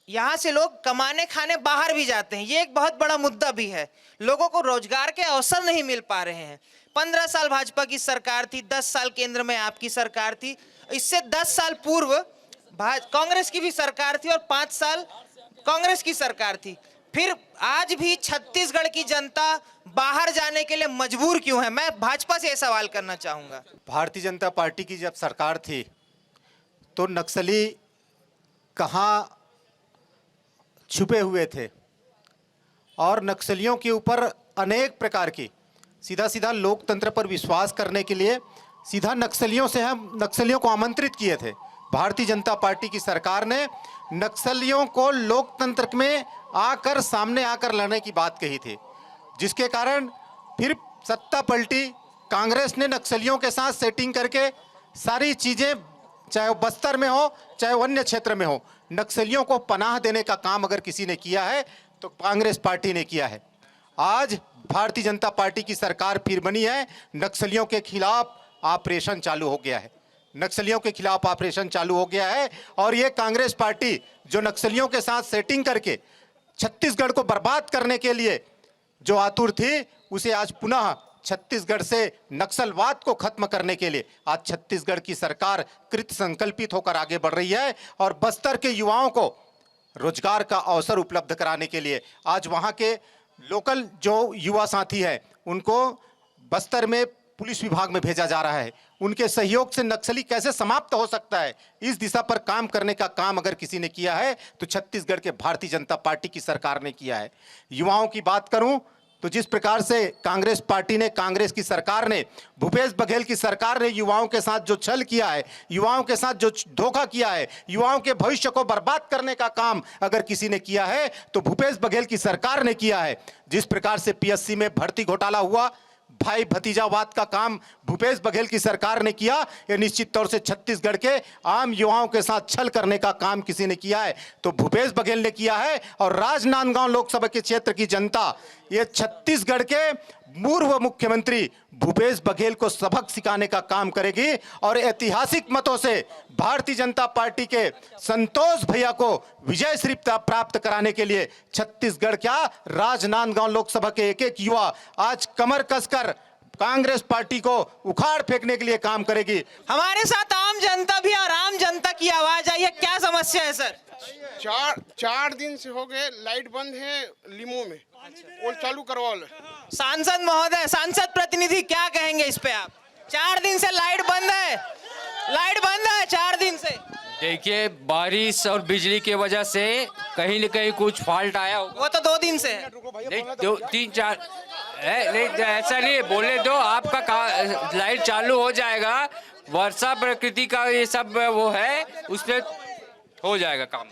यहाँ से लोग कमाने खाने बाहर भी जाते हैं। ये एक बहुत बड़ा मुद्दा भी है। लोगों को रोजगार के अवसर नहीं मिल पा रहे हैं। 15 साल भाजपा की सरकार थी, 10 साल केंद्र में आपकी सरकार थी, इससे 10 साल पूर्व कांग्रेस की भी सरकार थी और 5 साल कांग्रेस की सरकार थी। फिर आज भी छत्तीसगढ़ की जनता बाहर जाने के लिए मजबूर क्यों है? मैं भाजपा से यह सवाल करना चाहूंगा। भारतीय जनता पार्टी की जब सरकार थी तो नक्सली कहाँ छुपे हुए थे और नक्सलियों के ऊपर अनेक प्रकार की सीधा लोकतंत्र पर विश्वास करने के लिए सीधा नक्सलियों को आमंत्रित किए थे। भारतीय जनता पार्टी की सरकार ने नक्सलियों को लोकतंत्र में आकर सामने आकर लड़ने की बात कही थी, जिसके कारण फिर सत्ता पलटी। कांग्रेस ने नक्सलियों के साथ सेटिंग करके सारी चीज़ें, चाहे वो बस्तर में हो चाहे वो अन्य क्षेत्र में हो, नक्सलियों को पनाह देने का काम अगर किसी ने किया है तो कांग्रेस पार्टी ने किया है। आज भारतीय जनता पार्टी की सरकार फिर बनी है, नक्सलियों के खिलाफ ऑपरेशन चालू हो गया है। नक्सलियों के खिलाफ ऑपरेशन चालू हो गया है और ये कांग्रेस पार्टी जो नक्सलियों के साथ सेटिंग करके छत्तीसगढ़ को बर्बाद करने के लिए जो आतुर थी, उसे आज पुनः छत्तीसगढ़ से नक्सलवाद को खत्म करने के लिए आज छत्तीसगढ़ की सरकार कृत संकल्पित होकर आगे बढ़ रही है और बस्तर के युवाओं को रोजगार का अवसर उपलब्ध कराने के लिए आज वहां के लोकल जो युवा साथी हैं उनको बस्तर में पुलिस विभाग में भेजा जा रहा है। उनके सहयोग से नक्सली कैसे समाप्त हो सकता है, इस दिशा पर काम करने का काम अगर किसी ने किया है तो छत्तीसगढ़ के भारतीय जनता पार्टी की सरकार ने किया है। युवाओं की बात करूं तो जिस प्रकार से कांग्रेस पार्टी ने, कांग्रेस की सरकार ने, भूपेश बघेल की सरकार ने युवाओं के साथ जो छल किया है, युवाओं के साथ जो धोखा किया है, युवाओं के भविष्य को बर्बाद करने का काम अगर किसी ने किया है तो भूपेश बघेल की सरकार ने किया है। जिस प्रकार से पीएससी में भर्ती घोटाला हुआ, भाई भतीजावाद का काम भूपेश बघेल की सरकार ने किया, यह निश्चित तौर से छत्तीसगढ़ के आम युवाओं के साथ छल करने का काम किसी ने किया है तो भूपेश बघेल ने किया है। और राजनांदगांव लोकसभा के क्षेत्र की जनता ये छत्तीसगढ़ के पूर्व मुख्यमंत्री भूपेश बघेल को सबक सिखाने का काम करेगी और ऐतिहासिक मतों से भारतीय जनता पार्टी के संतोष भैया को विजय श्री प्राप्त कराने के लिए छत्तीसगढ़ क्या, राजनांदगांव लोकसभा के एक एक युवा आज कमर कसकर कांग्रेस पार्टी को उखाड़ फेंकने के लिए काम करेगी। हमारे साथ आम जनता भी और आम जनता की आवाज आई है। क्या समस्या है सर? चार दिन से हो गए, लाइट बंद है लीमो में, वो चालू करवा लो। सांसद महोदय, सांसद प्रतिनिधि, क्या कहेंगे इस पे आप? 4 दिन से लाइट बंद है, लाइट बंद है 4 दिन से। देखिए, बारिश और बिजली की वजह से कहीं न कहीं कुछ फॉल्ट आया होगा। वो तो 2 दिन से है। नहीं, 2-3-4 नहीं, ऐसा नहीं, बोले दो, आपका लाइट चालू हो जाएगा। वर्षा प्रकृति का ये सब वो है, उसमें हो जाएगा काम।